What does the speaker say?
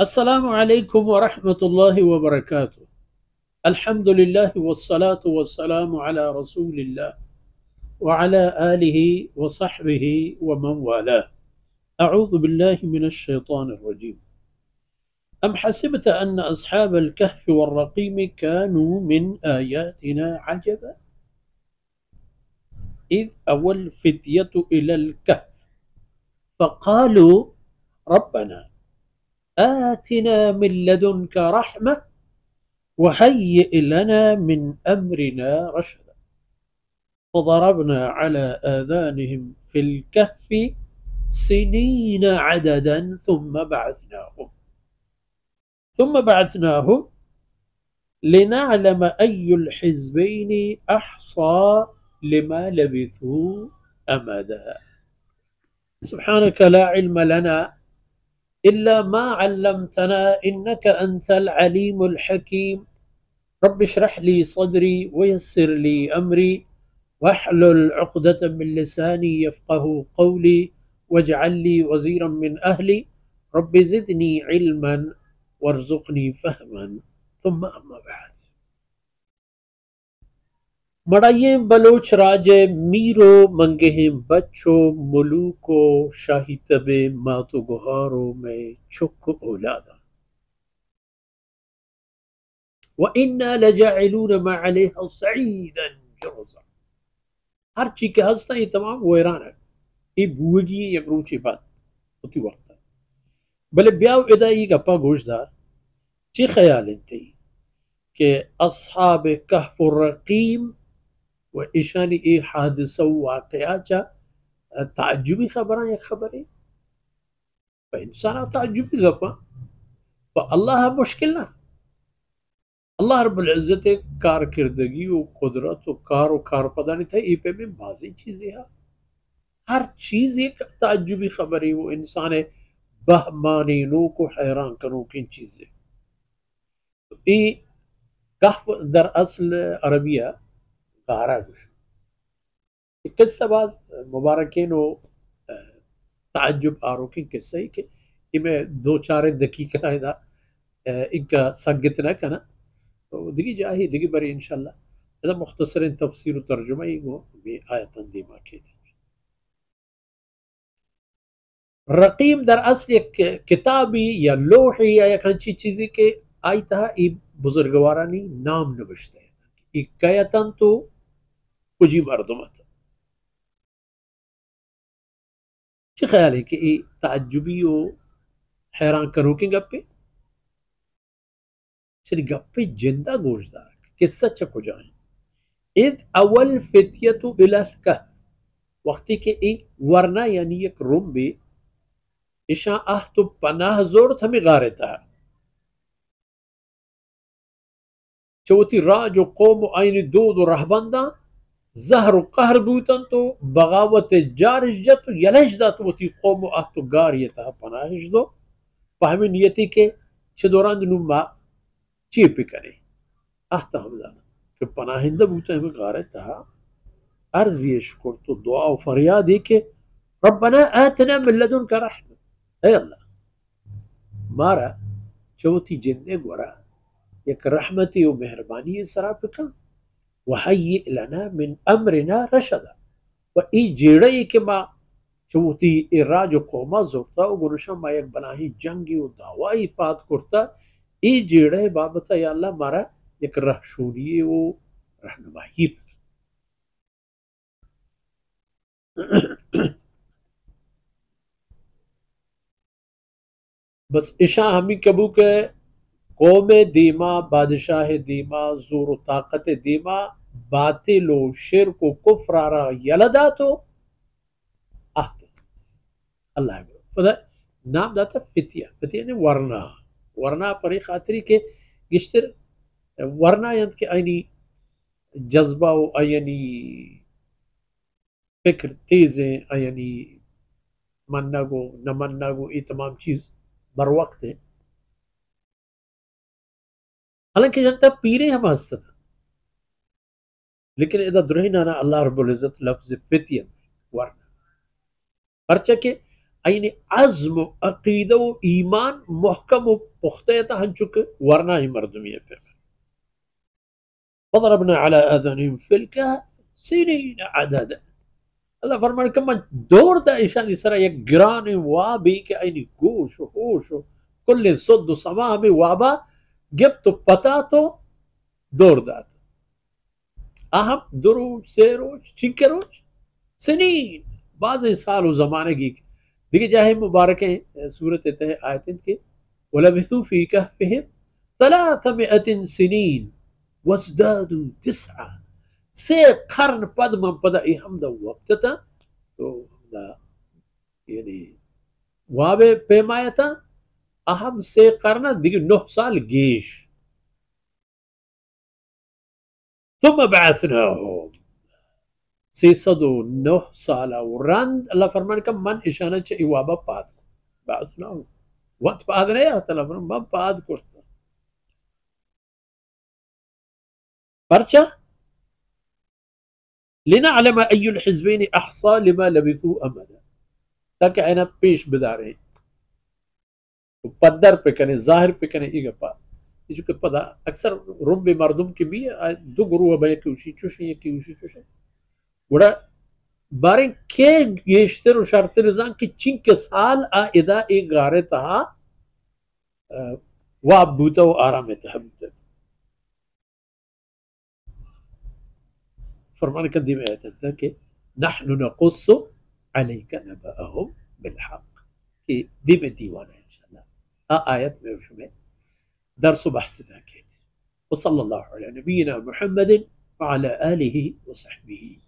السلام عليكم ورحمة الله وبركاته. الحمد لله والصلاة والسلام على رسول الله وعلى آله وصحبه ومن والاه. أعوذ بالله من الشيطان الرجيم. أم حسبت أن أصحاب الكهف والرقيم كانوا من آياتنا عجبا إذ أوى الفتية إلى الكهف فقالوا ربنا آتنا من لدنك رحمة وهيئ لنا من أمرنا رشدا فضربنا على آذانهم في الكهف سنين عددا ثم بعثناهم لنعلم أي الحزبين أحصى لما لبثوا أمدا. سبحانك لا علم لنا إلا ما علمتنا إنك أنت العليم الحكيم. رب اشرح لي صدري ويسر لي أمري واحلل عقدة من لساني يفقه قولي واجعل لي وزيرا من أهلي رب زدني علما وارزقني فهما ثم أما بعد. مڑائیں بلوچ راجے میرو منگہیں بچو ملوکو شاہی تبے ماتو گہارو میں چھک اولادا وَإِنَّا لَجَاعِلُونَ مَا عَلَيْهَا صَعِيدًا جُرُزًا. ہر چیز کے ہستا یہ تمام وہ ایران ہے یہ بوگی یک روچی بات ہوتی وقت ہے بلے بیاو ادا یہ گپا گوشدار چی خیال انتی کہ اصحاب کہف الرقیم و ایشانی ای حادثہ و واقعہ چا تعجبی خبران یک خبری فا انسانا تعجبی گپا فا اللہ مشکل نہ اللہ رب العزت کارکردگی و قدرت و کار پدانی تھا ای پہ میں بازی چیزیں ہیں ہر چیز ایک تعجبی خبری وہ انسان بہمانینوں کو حیران کروں کن چیزیں ای کہف در اصل عربیہ گارا گوش قصہ باز مبارکین و تعجب آروکین قصہ ہی کہ میں دو چار دقیقہ ہے ان کا سگتنا کنا دگی جاہی دگی بری انشاءاللہ هذا مختصر تفسیر و ترجمہ یہ بھی آیتاً دیما کے دی. رقیم در اصل ایک کتابی یا لوحی یا ایک ہنچی چیزی کے آئی تھا ای بزرگوارانی نام نبشتے ہیں ای کیتاً تو کجی مردمت چی خیال ہے کہ ای تعجبی و حیران کرو کی گپے چلی گپے جندہ گوشدار قصہ چکو جائیں اذ اول فتیتو الالکہ وقتی کہ ای ورنہ یعنی ایک روم بھی اشاں تو پناہ زورت ہمیں غارے تھا چوتی راج و قوم و آئین دود و رہبندہ زہر و قہر بوتن تو بغاوت جارش جت یلش دا تو تی قوم و تو گار یہ تھا پناہش دو فہمی نیتی کے چھ دوران دنوں ما چی پہ کرے تا ہم جانا کہ پناہندہ بوتا ہمیں غارے تھا عرض یہ شکر تو دعا و فریاد ہے کہ ربنا آتنا من لدن کا رحمت اے اللہ مارا چوتی جننے گورا یک رحمتی و مہربانی سرا پکن وحیئ لنا من امرنا رشدا و ای جیڑے کہ ما چوتی اراج و قوما زورتا و گنشا ما یک بناہی جنگی و دعوائی پات کرتا ای جیڑے بابتا یا اللہ مارا یک رہشونی و رہنمائی بس اشاں ہمیں کبو کہ قوم دیما بادشاہ دیما زور و طاقت دیما باطل و شرک و کفر آرا یلدا تو اللہ فدا نام داتا فتیہ یعنی ورنہ پری خاطری کے گشتر ورنہ یعنی کہ اینی جذبہ و اینی فکر تیزیں اینی مننا گو نہ مننا گو یہ تمام چیز بر وقت ہے حالانکہ جانتا پیرے ہم ہستا تھا لیکن ادا درہی نانا اللہ رب العزت لفظ فتیہ ورنہ پرچہ کہ یعنی عزم و عقیدہ و ایمان محکم و پختہ تھا ہنچک ورنہ ہی مردمی پہ فضربنا على آذانهم في الكهف سنين عددا اللہ فرمانے کہ من دور دا ایشان اس طرح یک گران وابی کہ اینی گوش و ہوش و کل صد و سما میں وابا گب تو پتا تو دور دات اہم دروج سے روج چنکے روج سنین بعض سال و زمانے کی دیکھیں جاہے مبارک ہیں سورت تہ آیتیں کہ وَلَبِثُوا فِي كَهْفِهِمْ 300 سنین وَازْدَادُوا 9 سے قرن پد من پدا ای حمدہ وقتتا تو یعنی وابے پیمایتا اہم سے قرن دیکھ 9 سال گیش ثم بعثناهم 309 سالہ ورند اللہ فرمان کا من اشانہ چا ایوابا پاد بعثناهم وقت پاد نہیں آتا اللہ فرمان من پاد کرتا پرچا لنعلم ای الحزبین احصا لما لبثوا امدا تاکہ اینا پیش بداریں پدر پہ کنے ظاہر پہ کنے ایگا پا یہ جو کہ پدا اکثر رنب مردم کی بھی دو گروہ بے کیوشی چوشی کیوشی چوشی وڑا باریں کے گیشتر و شرط رزان کی چین کے سال آئیدہ ایک غارے تہا واب بوتا و آرام تحبتا فرمان کندی میں آیت ہے کہ نحن نقص علیک نبأهم بالحق کہ دی میں دیوان ہے انشاءاللہ آیت میں شمیں درس و بحث تاکید وصلی اللہ علی نبینا محمد وعلى آلہ وصحبہ